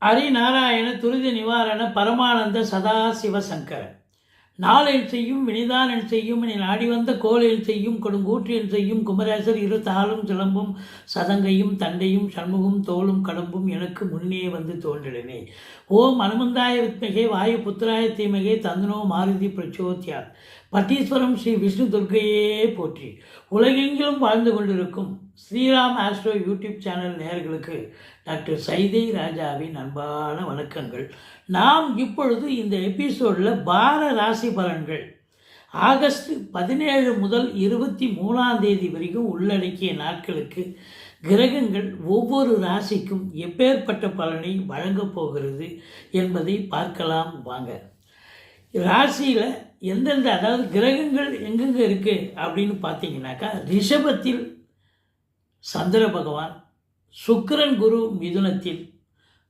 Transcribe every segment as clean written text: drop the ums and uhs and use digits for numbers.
ஹரிநாராயண துரித நிவாரண பரமானந்த சதாசிவசங்கர நாளென் செய்யும் வினிதானன் செய்யும் என நாடி வந்த கோலென் செய்யும் கொடுங்கூற்றியன் செய்யும் குமரேசர் இரு தாளும் சிலம்பும் சதங்கையும் தண்டையும் சண்முகம் தோளும் கடம்பும் எனக்கு முன்னே வந்து தோன்றினே. ஓம் அனுமந்தாய வித்மகே வாயு புத்திராய தீமகே தந்தனோ மாருதி பிரச்சோத்யா. பட்டீஸ்வரம் ஸ்ரீ விஷ்ணு துர்க்கையே போற்றி. உலகெங்கிலும் வாழ்ந்து கொண்டிருக்கும் ஸ்ரீராம் ஆஸ்ட்ரோ யூடியூப் சேனல் நேயர்களுக்கு டாக்டர் சைதை ராஜாவின் அன்பான வணக்கங்கள். நாம் இப்பொழுது இந்த எபிசோடில் வார ராசி பலன்கள் ஆகஸ்ட் 17 முதல் 23 வரைக்கும் உள்ளடக்கிய நாட்களுக்கு கிரகங்கள் ஒவ்வொரு ராசிக்கும் எப்பேற்பட்ட பலனை வழங்கப் போகிறது என்பதை பார்க்கலாம் வாங்க. ராசியில் எந்தெந்த அதாவது கிரகங்கள் எங்கெங்கே இருக்குது அப்படின்னு பார்த்தீங்கன்னாக்கா, ரிஷபத்தில் சந்திர பகவான், சுக்கிரன் குரு மிதுனத்தில்,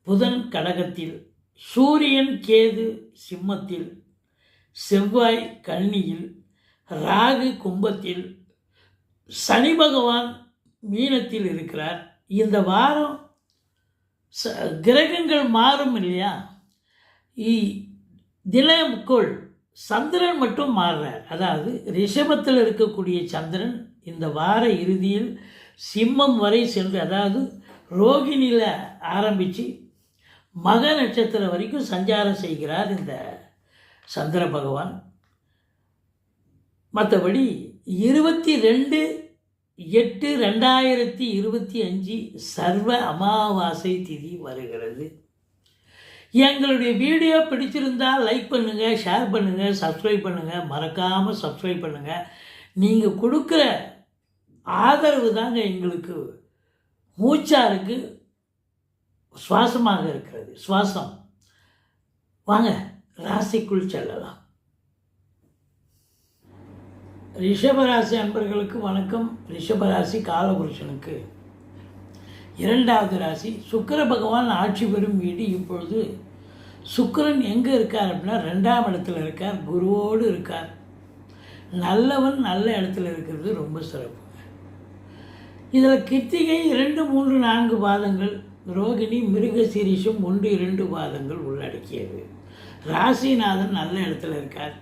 புதன் கடகத்தில், சூரியன் கேது சிம்மத்தில், செவ்வாய் கன்னியில், ராகு கும்பத்தில், சனி பகவான் மீனத்தில் இருக்கிறார். இந்த வாரம் கிரகங்கள் மாறும் இல்லையா, தினமுக்குள் சந்திரன் மட்டும் மாறுறார். அதாவது ரிஷபத்தில் இருக்கக்கூடிய சந்திரன் இந்த வார இறுதியில் சிம்மம் வரை சென்று, அதாவது ரோகிணியில் ஆரம்பித்து மக நட்சத்திரம் வரைக்கும் சஞ்சாரம் செய்கிறார் இந்த சந்திர பகவான். மற்றபடி 22/8/2025 சர்வ அமாவாசை திதி வருகிறது. எங்களுடைய வீடியோ பிடிச்சிருந்தால் லைக் பண்ணுங்கள், ஷேர் பண்ணுங்கள், சப்ஸ்கிரைப் பண்ணுங்கள். மறக்காமல் சப்ஸ்கிரைப் பண்ணுங்கள். நீங்கள் கொடுக்குற ஆதரவு தாங்க எங்களுக்கு மூச்சாக இருக்குது, சுவாசமாக இருக்கிறது. சுவாசம். வாங்க ராசிக்குள் செல்லலாம். ரிஷபராசி அன்பர்களுக்கு வணக்கம். ரிஷபராசி காலபுருஷனுக்கு 2வது ராசி. சுக்கிர பகவான் ஆட்சி பெறும் வீடு. இப்பொழுது சுக்கிரன் எங்கே இருக்கார் அப்படின்னா 2ஆம் இடத்துல இருக்கார், குருவோடு இருக்கார். நல்லவன் நல்ல இடத்துல இருக்கிறது ரொம்ப சிறப்பு. இதில் கிருத்திகை 2, 3, 4 பாதங்கள், ரோகிணி மிருக சீரிஷம் 1, 2 பாதங்கள் உள்ளடக்கியது. ராசிநாதன் நல்ல இடத்துல இருக்கார்.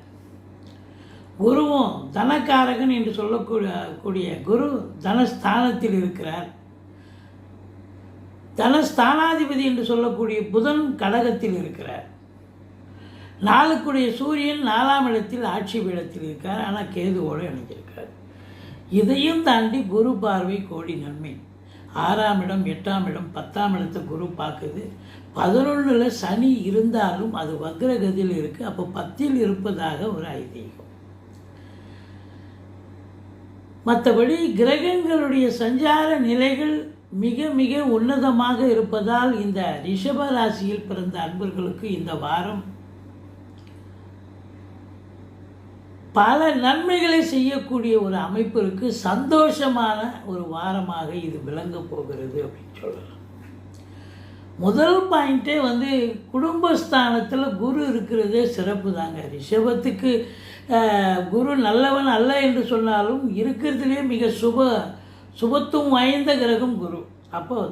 குருவும் தனக்காரகன் என்று சொல்லக்கூடிய குரு தனஸ்தானத்தில் இருக்கிறார். தனஸ்தானாதிபதி என்று சொல்லக்கூடிய புதன் கடகத்தில் இருக்கிறார். 4க்குடைய சூரியன் 4ஆம் இடத்தில் ஆட்சி பீடத்தில் இருக்கார். ஆனால் கேதுவோடு இணைஞ்சிருக்கார். இதையும் தாண்டி குரு பார்வை கோடி நன்மை. 6ஆம் இடம், 8ஆம் இடம், 10ஆம் இடத்தை குரு பார்க்குது. 11ல் சனி இருந்தாலும் அது வக்ரகதியில் இருக்குது. அப்போ 10ல் இருப்பதாக ஒரு ஐதீகம். மற்றபடி கிரகங்களுடைய சஞ்சார நிலைகள் மிக மிக உன்னதமாக இருப்பதால் இந்த ரிஷப ராசியில் பிறந்த அன்பர்களுக்கு இந்த வாரம் பல நன்மைகளை செய்யக்கூடிய ஒரு அமைப்பு இருக்குது. சந்தோஷமான ஒரு வாரமாக இது விளங்க போகிறது அப்படின்னு சொல்லலாம். முதல் பாயிண்ட்டே குடும்பஸ்தானத்தில் குரு இருக்கிறதே சிறப்பு தாங்க. ரிஷபத்துக்கு குரு நல்லவன் அல்ல என்று சொன்னாலும் இருக்கிறதுலே மிக சுபத்துவம் வாய்ந்த கிரகம் குரு. அப்போது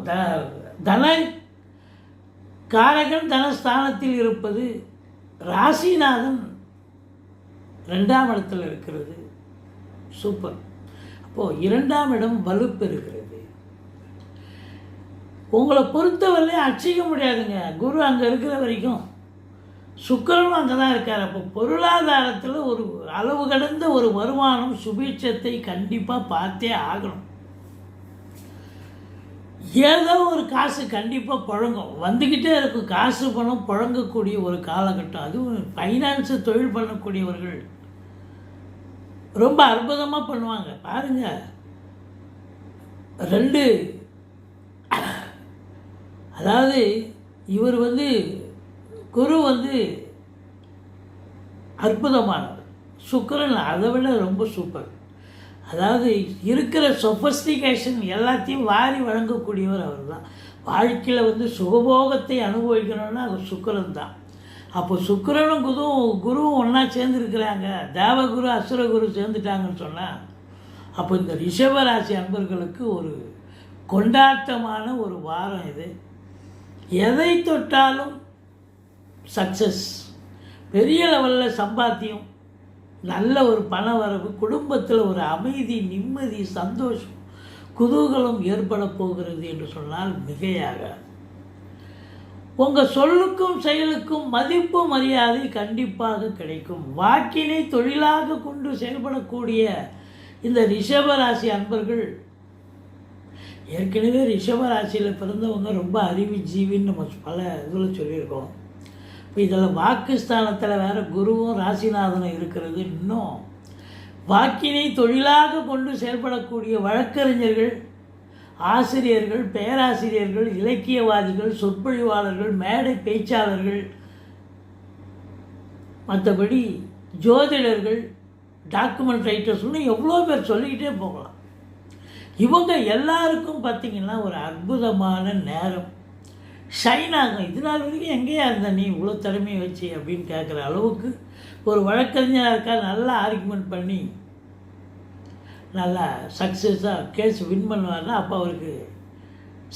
தன காரகன் தனஸ்தானத்தில் இருப்பது, ராசிநாதன் 2ஆம் இடத்தில் இருக்கிறது, சூப்பர். அப்போது 2ஆம் இடம் வலுப்பெறுகிறது. உங்களை பொறுத்தவரை அச்சிக்க முடியாதுங்க. குரு அங்கே இருக்கிற வரைக்கும் சுக்கிரனும் அங்கே தான் இருக்கார். அப்போ பொருளாதாரத்தில் ஒரு அளவு கடந்த ஒரு வருமானம், சுபீட்சத்தை கண்டிப்பாக பார்த்தே ஆகணும். ஏதோ ஒரு காசு கண்டிப்பாக புழங்கும், வந்துக்கிட்டே இருக்கும். காசு பணம் புழங்கக்கூடிய ஒரு காலகட்டம். அதுவும் ஃபைனான்ஸு தொழில் பண்ணக்கூடியவர்கள் ரொம்ப அற்புதமாக பண்ணுவாங்க. பாருங்கள், 2 அதாவது இவர் குரு அற்புதமானவர். சுக்கிரன் அதை விட ரொம்ப சூப்பர். அதாவது இருக்கிற சொஃபஸ்டிகேஷன் எல்லாத்தையும் வாரி வழங்கக்கூடியவர் அவர் தான். வாழ்க்கையில் சுகபோகத்தை அனுபவிக்கணும்னா அது சுக்கிரன் தான். அப்போ சுக்கிரனும் குருவும் ஒன்றா சேர்ந்துருக்கிறாங்க. தேவகுரு அசுரகுரு சேர்ந்துட்டாங்கன்னு சொன்னால், அப்போ இந்த ரிஷபராசி அன்பர்களுக்கு ஒரு கொண்டாட்டமான ஒரு வாரம் இது. எதை தொட்டாலும் சக்ஸஸ், பெரிய லெவலில் சம்பாத்தியம், நல்ல ஒரு பண வரவு, குடும்பத்தில் ஒரு அமைதி, நிம்மதி, சந்தோஷம், குதூகலம் ஏற்பட போகிறது என்று சொன்னால் மிகையாக. உங்கள் சொல்லுக்கும் செயலுக்கும் மதிப்பு மரியாதை கண்டிப்பாக கிடைக்கும். வாக்கினை தொழிலாக கொண்டு செயல்படக்கூடிய இந்த ரிஷபராசி அன்பர்கள், ஏற்கனவே ரிஷபராசியில் பிறந்தவங்க ரொம்ப அறிவு ஜீவின்னு நம்ம பல இதில் சொல்லியிருக்கோம். இப்போ இதில் வாக்குஸ்தானத்தில் வேறு குருவும் ராசிநாதனும் இருக்கிறது. இன்னும் வாக்கினை தொழிலாக கொண்டு செயல்படக்கூடிய வழக்கறிஞர்கள், ஆசிரியர்கள், பேராசிரியர்கள், இலக்கியவாதிகள், சொற்பொழிவாளர்கள், மேடை பேச்சாளர்கள், மற்றபடி ஜோதிடர்கள், டாக்குமெண்ட் ரைட்டர்ஸ்னு எவ்வளோ பேர் சொல்லிக்கிட்டே போகலாம். இவங்க எல்லாருக்கும் பார்த்திங்கன்னா ஒரு அற்புதமான நேரம் ஷைன் ஆகும். இது நாள் வரைக்கும் எங்கேயா இருந்த நீ இவ்வளோ திறமையை வச்சு அப்படின்னு கேட்குற அளவுக்கு ஒரு வழக்கறிஞராக இருக்கா, நல்லா ஆர்குமெண்ட் பண்ணி நல்லா சக்ஸஸாக கேஸ் வின் பண்ணுவார்னா அப்போ அவருக்கு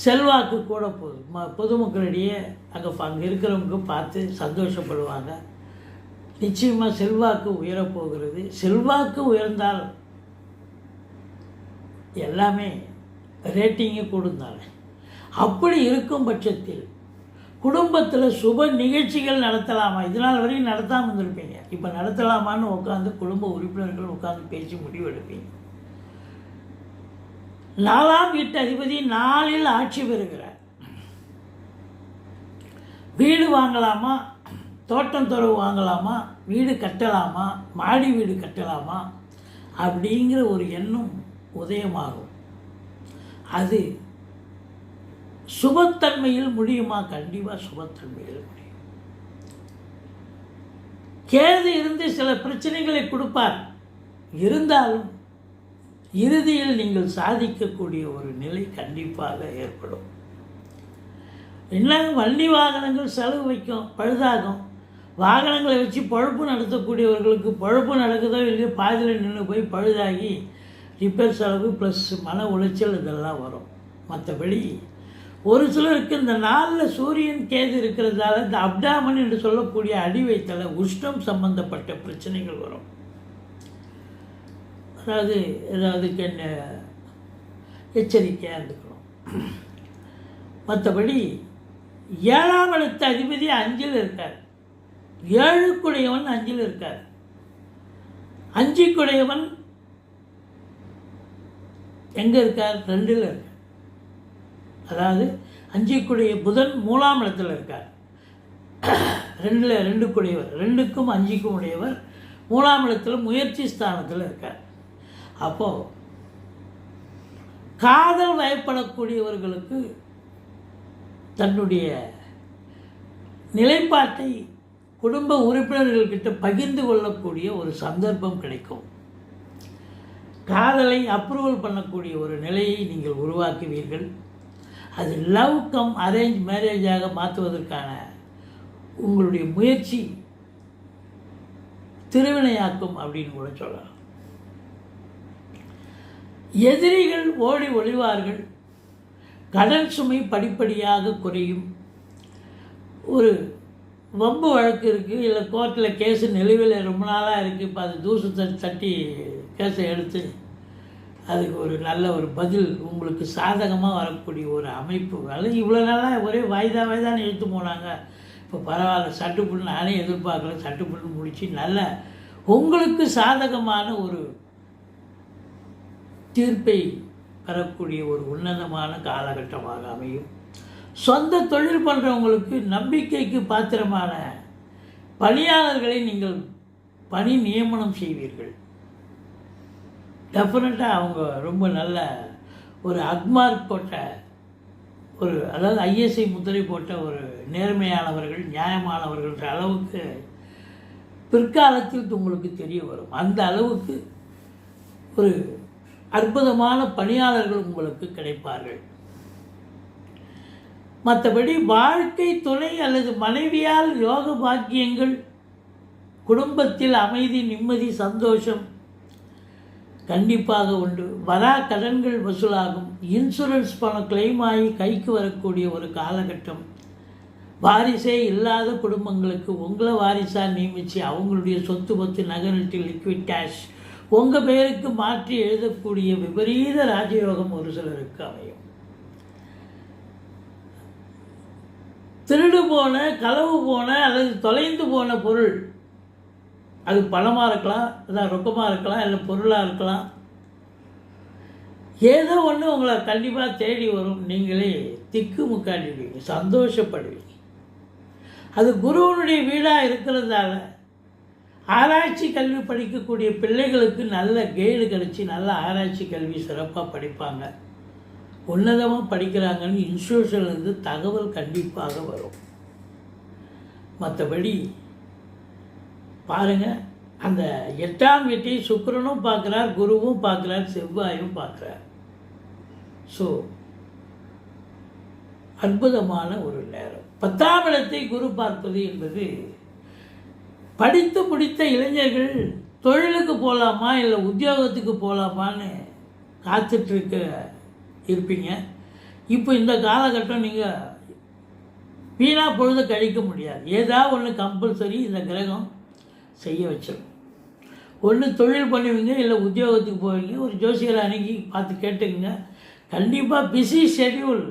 செல்வாக்கு கூட போகுது. பொதுமக்களிடையே அங்கே இருக்கிறவங்க பார்த்து சந்தோஷப்படுவாங்க. நிச்சயமாக செல்வாக்கு உயரப்போகிறது. செல்வாக்கு உயர்ந்தால் எல்லாமே ரேட்டிங்கே கொடுந்தாலே. அப்படி இருக்கும் பட்சத்தில் குடும்பத்தில் சுப நிகழ்ச்சிகள் நடத்தலாமா? இதனால் வரையும் நடத்தாமல் இருந்திருப்பீங்க, இப்போ நடத்தலாமான்னு உட்காந்து குடும்ப உறுப்பினர்கள் உட்காந்து பேசி முடிவெடுப்பீங்க. 4ஆம் வீட்டு அதிபதி 4இல் ஆட்சி பெறுகிறார். வீடு வாங்கலாமா, தோட்டம் துறவு வாங்கலாமா, வீடு கட்டலாமா, மாடி வீடு கட்டலாமா அப்படிங்கிற ஒரு எண்ணம் உதயமாகும். அது சுபத்தன்மையில் முடியுமா? கண்டிப்பாக சுபத்தன்மையில் முடியும். கேது இருந்து சில பிரச்சனைகளை கொடுப்பார். இருந்தாலும் இறுதியில் நீங்கள் சாதிக்கக்கூடிய ஒரு நிலை கண்டிப்பாக ஏற்படும். என்ன, வண்டி வாகனங்கள் செலவு வைக்கும், பழுதாகும். வாகனங்களை வச்சு பழுப்பு நடத்தக்கூடியவர்களுக்கு பழுப்பு நடக்குதோ இல்லையோ பாதியில் நின்று போய் பழுதாகி ரிப்பேர் செலவு ப்ளஸ் மன உளைச்சல் இதெல்லாம் வரும். மற்றபடி ஒரு சிலருக்கு இந்த நாளில் சூரியன் கேது இருக்கிறதால இந்த அப்டாமன் என்று சொல்லக்கூடிய அடி வைத்தல உஷ்ணம் சம்பந்தப்பட்ட பிரச்சனைகள் வரும். அதாவது ஏதாவதுக்கு என்ன எச்சரிக்கையாக இருந்துக்கணும். மற்றபடி 7ஆம் இடத்து அதிபதி 5இல் இருக்கார். 7க்குடையவன் 5இல் இருக்கார். 5க்குடையவன் எங்கே இருக்கார்? 2இல் இருக்கார். அதாவது 5க்குடைய புதன் 3ஆம் இடத்துல இருக்கார். 2க்குடையவர், 2க்கும் 5க்கும் உடையவர் 3ஆம் இடத்துல முயற்சி ஸ்தானத்தில் இருக்கார். அப்போது காதல் வயப்படக்கூடியவர்களுக்கு தன்னுடைய நிலைப்பாட்டை குடும்ப உறுப்பினர்கள்கிட்ட பகிர்ந்து கொள்ளக்கூடிய ஒரு சந்தர்ப்பம் கிடைக்கும். காதலை அப்ரூவல் பண்ணக்கூடிய ஒரு நிலையை நீங்கள் உருவாக்குவீர்கள். அது லவ் கம் அரேஞ்ச் மேரேஜாக மாற்றுவதற்கான உங்களுடைய முயற்சி திருவினையாக்கும் அப்படின்னு கூட சொல்லலாம். எதிரிகள் ஓடி ஒளிவார்கள். கடன் சுமை படிப்படியாக குறையும். ஒரு வம்பு வழக்கு இருக்குது, இல்லை கோர்ட்டில் கேஸு நிலுவையில் ரொம்ப நாளாக இருக்குது. இப்போ அது தூசு தட்டி கேஸை எடுத்து அதுக்கு ஒரு நல்ல ஒரு பதில் உங்களுக்கு சாதகமாக வரக்கூடிய ஒரு அமைப்பு. அது இவ்வளோ நாளாக ஒரே வாய்தான்னு எடுத்து போனாங்க. இப்போ பரவாயில்ல, சட்டுப்புண்ணு நானே எதிர்பார்க்கல, சட்டுப்புண்ணு முடித்து நல்ல உங்களுக்கு சாதகமான ஒரு தீர்ப்பை பெறக்கூடிய ஒரு உன்னதமான காலகட்டமாக அமையும். சொந்த தொழில் பண்ணுறவங்களுக்கு நம்பிக்கைக்கு பாத்திரமான பணியாளர்களை நீங்கள் பணி நியமனம் செய்வீர்கள். டெஃபினட்டாக அவங்க ரொம்ப நல்ல ஒரு அக்மார்க் போட்ட ஒரு, அதாவது ஐஎஸ்ஐ முத்திரை போட்ட ஒரு நேர்மையானவர்கள், நியாயமானவர்கள்ன்ற அளவுக்கு பிற்காலத்தில் உங்களுக்கு தெரிய வரும். அந்த அளவுக்கு ஒரு அற்புதமான பணியாளர்கள் உங்களுக்கு கிடைப்பார்கள். மற்றபடி வாழ்க்கை துணை அல்லது மனைவியால் யோக பாக்கியங்கள், குடும்பத்தில் அமைதி, நிம்மதி, சந்தோஷம் கண்டிப்பாக உண்டு. வரா கடன்கள் வசூலாகும். இன்சூரன்ஸ் பணம் கிளைம் ஆகி கைக்கு வரக்கூடிய ஒரு காலகட்டம். வாரிசே இல்லாத குடும்பங்களுக்கு உங்களை வாரிசாக நியமித்து அவங்களுடைய சொத்து பத்து நகை லிக்விட் கேஷ் உங்கள் பெயருக்கு மாற்றி எழுதக்கூடிய விபரீத ராஜயோகம் ஒரு சிலருக்கு அமையும். திருடு போன, களவு போன அல்லது தொலைந்து போன பொருள், அது பணமாக இருக்கலாம், அதான் ரொக்கமாக இருக்கலாம், இல்லை பொருளாக இருக்கலாம், ஏதோ ஒன்று உங்களை கண்டிப்பாக தேடி வரும். நீங்களே திக்கு முக்காடிடுவீங்க, சந்தோஷப்படுவீங்க. அது குருவனுடைய வீடாக இருக்கிறதால ஆராய்ச்சி கல்வி படிக்கக்கூடிய பிள்ளைகளுக்கு நல்ல கைடு கிடச்சி நல்ல ஆராய்ச்சி கல்வி சிறப்பாக படிப்பாங்க. உன்னதமாக படிக்கிறாங்கன்னு இன்ஸ்டியூஷன்லேருந்து தகவல் கண்டிப்பாக வரும். மற்றபடி பாருங்கள், அந்த 8ஆம் வீட்டை சுக்கிரனும் பார்க்குறார், குருவும் பார்க்குறார், செவ்வாயும் பார்க்குறார். ஸோ அற்புதமான ஒரு நேரம். 10ஆம் இடத்தை குரு பார்ப்பது என்பது படித்து முடித்த இளைஞர்கள் தொழிலுக்கு போகலாமா இல்லை உத்தியோகத்துக்கு போகலாமான்னு காத்துட்ருக்க இருப்பீங்க. இப்போ இந்த காலகட்டம் நீங்கள் வீணாக பொழுது கழிக்க முடியாது. ஏதாவது ஒன்று கம்பல்சரி இந்த கிரகம் செய்ய வச்சிடும். ஒன்று தொழில் பண்ணுவீங்க, இல்லை உத்தியோகத்துக்கு போவீங்க. ஒரு ஜோசியரை அன்னைக்கு பார்த்து கேட்டுக்குங்க. கண்டிப்பாக பிஸி ஷெட்யூல்,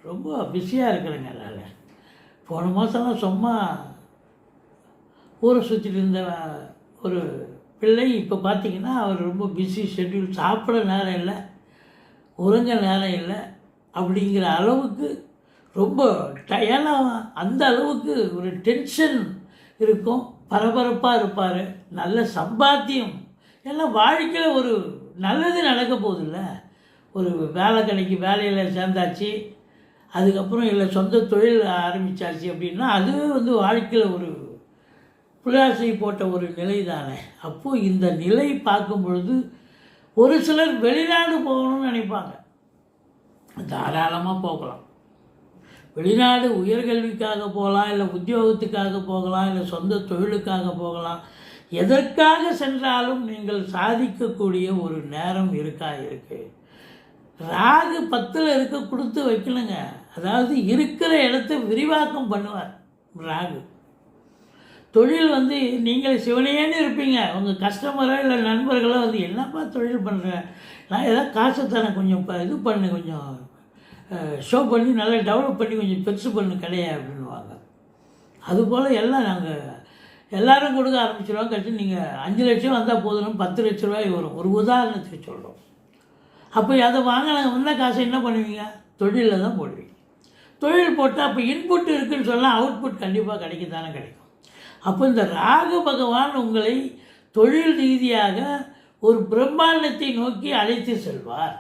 ரொம்ப பிஸியாக இருக்கிறேங்க. நான் போன மாதம்லாம் சும்மா ஊரை சுற்றிட்டு இருந்த ஒரு பிள்ளை இப்போ பார்த்திங்கன்னா அவர் ரொம்ப பிஸி ஷெட்யூல், சாப்பிட நேரம் இல்லை, உறங்க நேரம் இல்லை அப்படிங்கிற அளவுக்கு ரொம்ப ஏன்னா அந்த அளவுக்கு ஒரு டென்ஷன் இருக்கும், பரபரப்பாக இருப்பார். நல்ல சம்பாத்தியம், எல்லாம் வாழ்க்கையில் ஒரு நல்லது நடக்க போகுதில்ல. ஒரு வேலை கிடைக்கி வேலையில் சேர்ந்தாச்சு, அதுக்கப்புறம் இல்லை சொந்த தொழில் ஆரம்பித்தாச்சு அப்படின்னா அது வாழ்க்கையில் ஒரு புலாசை போட்ட ஒரு நிலை தானே. அப்போது இந்த நிலை பார்க்கும் பொழுது ஒரு சிலர் வெளிநாடு போகணும்னு நினைப்பாங்க. தாராளமாக போகலாம். வெளிநாடு உயர்கல்விக்காக போகலாம், இல்லை உத்தியோகத்துக்காக போகலாம், இல்லை சொந்த தொழிலுக்காக போகலாம். எதற்காக சென்றாலும் நீங்கள் சாதிக்கக்கூடிய ஒரு நேரம் இருக்குது. ராகு 10ல் இருக்க கொடுத்து வைக்கணுங்க. அதாவது இருக்கிற இடத்த விரிவாக்கம் பண்ணுவார் ராகு. தொழில் நீங்கள் சிவனையேன்னு இருப்பீங்க. உங்கள் கஸ்டமரோ இல்லை நண்பர்களோ என்னப்பா தொழில் பண்ணுறேன், நான் ஏதாவது காசை தானே கொஞ்சம் இது பண்ணு, கொஞ்சம் ஷோ பண்ணி நல்லா டெவலப் பண்ணி கொஞ்சம் பெருசு பண்ணு கடையை அப்படின்வாங்க. அதுபோல் எல்லாம் நாங்கள் எல்லோரும் கொடுக்க ஆரம்பிச்சிடுவோம். கழிச்சு நீங்கள் 5 லட்சம் வந்தால் போதும், 10 லட்ச ரூபாய் வரும். ஒரு உதாரணத்துக்கு சொல்கிறோம். அப்போ அதை வந்த காசை என்ன பண்ணுவீங்க? தொழிலில் தான் போடுவீங்க. தொழில் போட்டால் அப்போ இன்புட் இருக்குதுன்னு சொல்லலாம், அவுட்புட் கண்டிப்பாக கிடைக்கத்தானே கிடைக்கும். அப்போ இந்த ராகு பகவான் உங்களை தொழில் ரீதியாக ஒரு பிரம்மாண்டத்தை நோக்கி அழைத்து செல்வார்.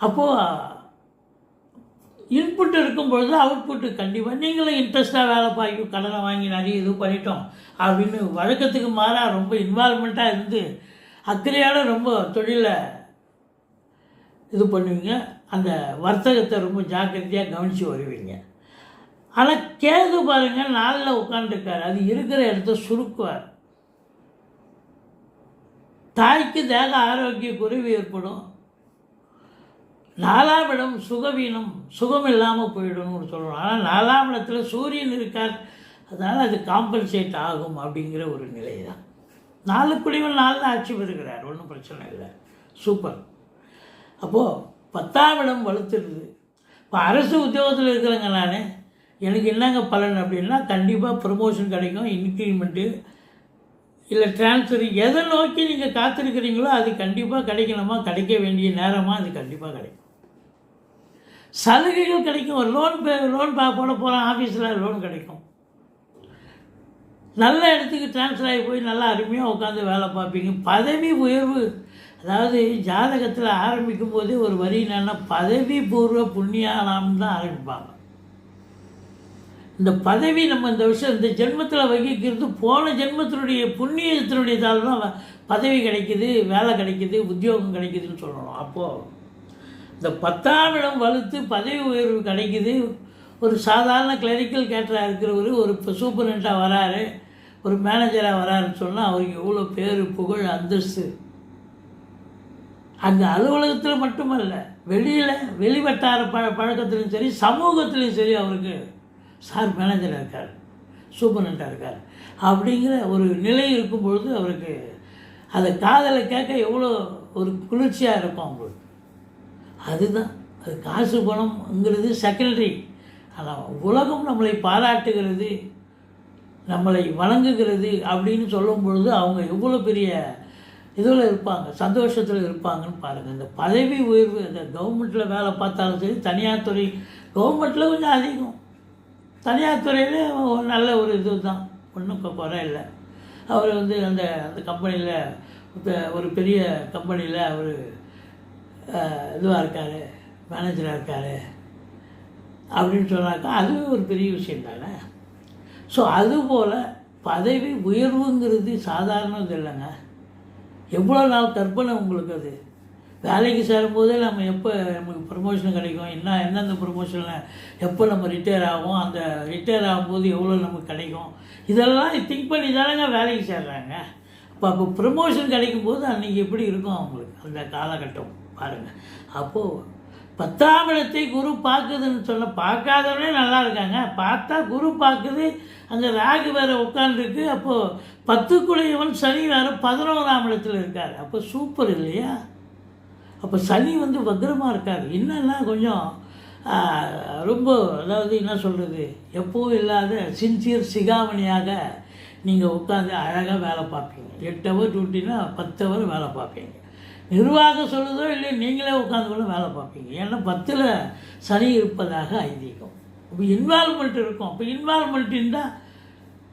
அப்போது இன்புட் இருக்கும் பொழுது அவுட்புட்டு கண்டிப்பாக நீங்களும் இன்ட்ரெஸ்ட்டாக வேலை பார்க்க, கடனை வாங்கி நிறைய இது பண்ணிட்டோம் அப்படின்னு வழக்கத்துக்கு மாறாக ரொம்ப இன்வால்மெண்ட்டாக இருந்து அக்கறையால் ரொம்ப தொழிலை இது பண்ணுவீங்க. அந்த வர்த்தகத்தை ரொம்ப ஜாக்கிரதையாக கவனித்து வருவீங்க. ஆனால் கேது பாருங்கள் 4ல் உட்காந்துருக்கார். அது இருக்கிற இடத்த சுருக்குவார். தாய்க்கு தேக ஆரோக்கிய குறைவு ஏற்படும். 4ஆம் இடம் சுகவீனம், சுகம் இல்லாமல் போயிடும்னு சொல்கிறோம். ஆனால் 4ஆம் இடத்துல சூரியன் இருக்கார், அதனால் அது காம்பன்சேட் ஆகும் அப்படிங்கிற ஒரு நிலை தான். 4 4 ஆட்சி பெறுகிறார், ஒன்றும் பிரச்சனை இல்லை, சூப்பர். அப்போது 10ஆம் இடம் வலுத்துடுது. இப்போ அரசு உத்தியோகத்தில் இருக்கிறேங்க நான், எனக்கு என்னங்க பலன் அப்படின்னா கண்டிப்பாக ப்ரமோஷன் கிடைக்கும், இன்க்ரிமெண்ட்டு இல்லை ட்ரான்ஸ்ஃபர், எதை நோக்கி நீங்கள் காத்திருக்கிறீங்களோ அது கண்டிப்பாக கிடைக்கணுமா, கிடைக்க வேண்டிய நேரமாக அது கண்டிப்பாக கிடைக்கும். சலுகைகள் கிடைக்கும். ஒரு லோன் போட போகிறோம், ஆஃபீஸில் லோன் கிடைக்கும். நல்ல இடத்துக்கு ட்ரான்ஸ்ஃபர் ஆகி போய் நல்லா அருமையாக உட்காந்து வேலை பார்ப்பீங்க. பதவி உயர்வு, அதாவது ஜாதகத்தில் ஆரம்பிக்கும் போதே ஒரு வரி என்னென்னா பதவி பூர்வ புண்ணியானாம்னு தான் ஆரம்பிப்பாங்க. இந்த பதவி நம்ம இந்த விஷயம் இந்த ஜென்மத்தில் வகிக்கிறது போன ஜென்மத்தினுடைய புண்ணியத்தினுடைய தாள் தான் பதவி கிடைக்கிது, வேலை கிடைக்கிது, உத்தியோகம் கிடைக்கிதுன்னு சொல்லணும். அப்போது இந்த 10ஆம் இடம் வலுத்து பதவி உயர்வு கிடைக்கிது. ஒரு சாதாரண கிளரிக்கல் கேட்டராக இருக்கிறவர் ஒரு சூப்பரண்டாக வராரு, ஒரு மேனேஜராக வராருன்னு சொன்னால் அவருக்கு எவ்வளோ பேர் புகழ் அந்தஸ்து. அந்த அலுவலகத்தில் மட்டுமல்ல, வெளியில் வெளிவட்டார பழக்கத்துலையும் சரி, சமூகத்துலேயும் சரி அவருக்கு சார் மேனேஜராக இருக்கார், சூப்பரண்ட்டாக இருக்கார் அப்படிங்கிற ஒரு நிலை இருக்கும் பொழுது அவருக்கு அதை காதலை கேட்க எவ்வளோ ஒரு குளிர்ச்சியாக இருக்கும் அவங்களுக்கு. அதுதான் அது. காசு பணம்ங்கிறது செகண்டரி. ஆனால் உலகம் நம்மளை பாராட்டுகிறது, நம்மளை வணங்குகிறது அப்படின்னு சொல்லும் பொழுது அவங்க எவ்வளோ பெரிய இதில் இருப்பாங்க, சந்தோஷத்தில் இருப்பாங்கன்னு பாருங்கள். இந்த பதவி உயர்வு, இந்த கவர்மெண்ட்டில் வேலை பார்த்தாலும் சரி, தனியார் துறை, கவர்மெண்ட்டில் கொஞ்சம் அதிகம், தனியார் துறையில் நல்ல ஒரு இது தான், ஒன்றும் குறை இல்லை. அவர் வந்து அந்த அந்த கம்பெனியில் ஒரு பெரிய கம்பெனியில் அவர் இதுவாக இருக்கார், மேனேஜராக இருக்கார் அப்படின்னு சொன்னாக்கா அதுவே ஒரு பெரிய விஷயம் தானே. ஸோ அதுபோல் பதவி உயர்வுங்கிறது சாதாரணது இல்லைங்க. எவ்வளோ நாள் கற்பனை உங்களுக்கு அது. வேலைக்கு சேரும்போதே நம்ம எப்போ நமக்கு ப்ரமோஷன் கிடைக்கும், எந்தெந்த ப்ரமோஷனில் எப்போ நம்ம ரிட்டையர் ஆகும், அந்த ரிட்டையர் ஆகும்போது எவ்வளோ நமக்கு கிடைக்கும், இதெல்லாம் திங்க் பண்ணி தானேங்க வேலைக்கு சேர்றாங்க. அப்போ ப்ரமோஷன் கிடைக்கும்போது அன்றைக்கி எப்படி இருக்கும் அவங்களுக்கு அந்த காலகட்டம் பாருங்கள். அப்போது 10ஆம் இடத்தை குரு பார்க்குதுன்னு சொன்ன, பார்க்காதவனே நல்லா இருக்காங்க, பார்த்தா குரு பார்க்குது, அங்கே ராகு வேறு உட்காந்துருக்கு. அப்போது 10க்குடையவன் சனி வேறு 11ஆம் இடத்துல இருக்கார். அப்போ சூப்பர் இல்லையா? அப்போ சனி வந்து வக்ரமாக இருக்கார். என்னென்னா கொஞ்சம் ரொம்ப, அதாவது என்ன சொல்கிறது, எப்போவும் இல்லாத சின்சியர் சிகாமணியாக நீங்கள் உட்காந்து அழகாக வேலை பார்ப்பீங்க. 8 ஹவர் டியூட்டினா 10 ஹவர் வேலை பார்ப்பீங்க. நிர்வாகம் சொல்லுதோ இல்லையோ நீங்களே உட்காந்து கூட வேலை பார்ப்பீங்க. ஏன்னா 10ல் சனி இருப்பதாக ஐதீகம். இப்போ இன்வால்மெண்ட் இருக்கும். அப்போ இன்வால்மெண்ட் இருந்தால்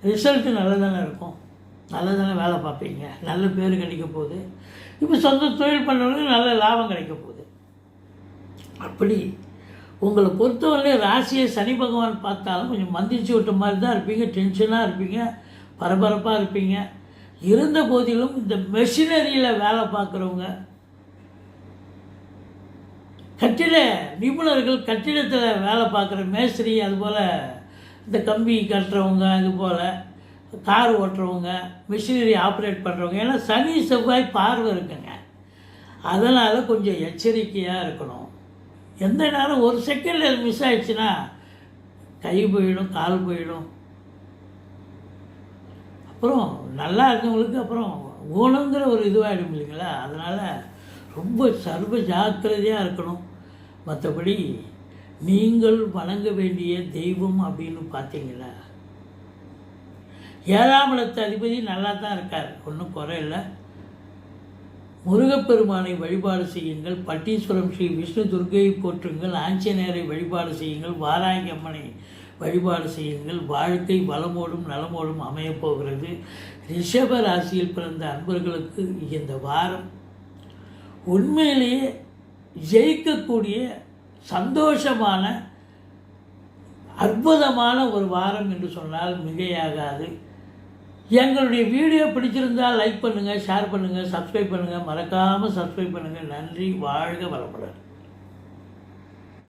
ரிசல்ட்டு நல்லதானே இருக்கும், நல்லதானே வேலை பார்ப்பீங்க, நல்ல பேர் கிடைக்க போகுது. இப்போ சொந்த தொழில் பண்ணுறவங்களுக்கு நல்ல லாபம் கிடைக்க போகுது. அப்படி உங்களை பொறுத்தவரையிலே ராசியை சனி பகவான் பார்த்தாலும் கொஞ்சம் மந்திரிச்சு விட்ட மாதிரி தான் இருப்பீங்க, டென்ஷனாக இருப்பீங்க, பரபரப்பாக இருப்பீங்க. இருந்த போதிலும் இந்த மெஷினரியில் வேலை பார்க்குறவங்க, கட்டிட நிபுணர்கள், கட்டிடத்தில் வேலை பார்க்குற மேஸ்திரி, அதுபோல் இந்த கம்பி கட்டுறவங்க, அதுபோல் கார் ஓட்டுறவங்க, மிஷினரி ஆப்ரேட் பண்ணுறவங்க, ஏன்னா சனி செவ்வாய் பார்வை இருக்குங்க. அதனால் கொஞ்சம் எச்சரிக்கையாக இருக்கணும். எந்த நேரம் ஒரு செகண்டில் மிஸ் ஆகிடுச்சுன்னா கை போயிடும், கால் போயிடும். அப்புறம் நல்லா இருந்தவங்களுக்கு அப்புறம் ஊனங்கிற ஒரு இதுவாகிடும் இல்லைங்களா. அதனால் ரொம்ப சர்வ ஜாக்கிரதையாக இருக்கணும். மற்றபடி நீங்கள் வணங்க வேண்டிய தெய்வம் அப்படின்னு பார்த்தீங்களா, 7ஆம் இடத்து அதிபதி நல்லா தான் இருக்கார், ஒன்றும் குறையில்லை. முருகப்பெருமானை வழிபாடு செய்யுங்கள், பட்டீஸ்வரம் ஸ்ரீ விஷ்ணு துர்க்கையை போற்றுங்கள், ஆஞ்சநேயரை வழிபாடு செய்யுங்கள், வாராகி அம்மனை வழிபாடு செய்யுங்கள். வாழ்க்கை வளமோடும் நலமோடும் அமையப்போகிறது. ரிஷப ராசியில் பிறந்த அன்பர்களுக்கு இந்த வாரம் உண்மையிலேயே ஜெயிக்கக்கூடிய சந்தோஷமான அற்புதமான ஒரு வாரம் என்று சொன்னால் மிகையாகாது. எங்களுடைய வீடியோ பிடிச்சிருந்தால் லைக் பண்ணுங்கள், ஷேர் பண்ணுங்கள், சப்ஸ்கிரைப் பண்ணுங்கள், மறக்காமல் சப்ஸ்கிரைப் பண்ணுங்கள். நன்றி. வாழ்க வளமுடன்.